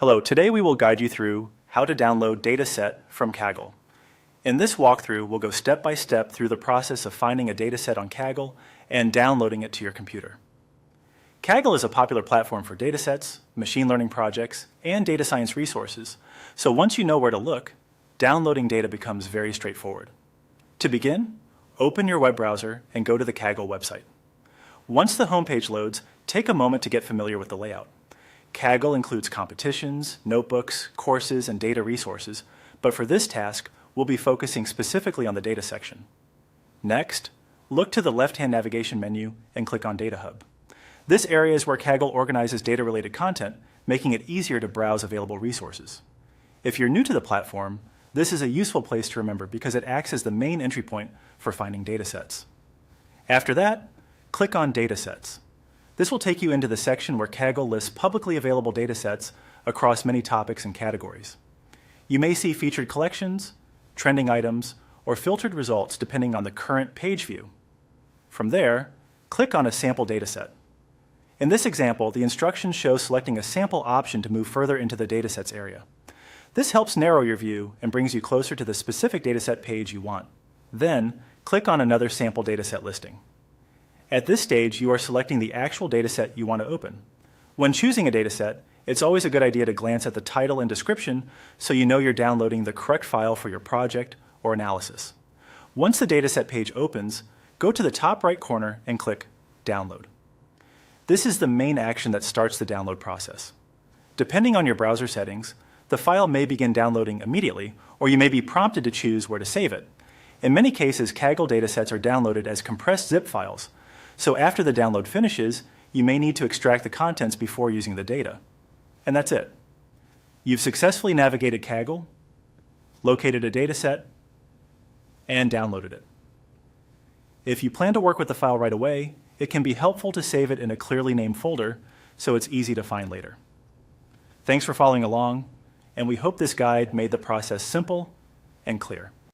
Hello, today we will guide you through how to download Dataset from Kaggle. In this walkthrough, we'll go step by step through the process of finding a dataset on Kaggle and downloading it to your computer. Kaggle is a popular platform for datasets, machine learning projects, and data science resources, so once you know where to look, downloading data becomes very straightforward. To begin, open your web browser and go to the Kaggle website. Once the homepage loads, take a moment to get familiar with the layout. Kaggle includes competitions, notebooks, courses, and data resources, but for this task, we'll be focusing specifically on the data section. Next, look to the left-hand navigation menu and click on Data Hub. This area is where Kaggle organizes data-related content, making it easier to browse available resources. If you're new to the platform, this is a useful place to remember because it acts as the main entry point for finding datasets. After that, click on Datasets. This will take you into the section where Kaggle lists publicly available datasets across many topics and categories. You may see featured collections, trending items, or filtered results depending on the current page view. From there, click on a sample dataset. In this example, the instructions show selecting a sample option to move further into the datasets area. This helps narrow your view and brings you closer to the specific dataset page you want. Then, click on another sample dataset listing. At this stage, you are selecting the actual dataset you want to open. When choosing a dataset, it's always a good idea to glance at the title and description so you know you're downloading the correct file for your project or analysis. Once the dataset page opens, go to the top right corner and click Download. This is the main action that starts the download process. Depending on your browser settings, the file may begin downloading immediately, or you may be prompted to choose where to save it. In many cases, Kaggle datasets are downloaded as compressed zip files, so after the download finishes, you may need to extract the contents before using the data. And that's it. You've successfully navigated Kaggle, located a dataset, and downloaded it. If you plan to work with the file right away, it can be helpful to save it in a clearly named folder so it's easy to find later. Thanks for following along, and we hope this guide made the process simple and clear.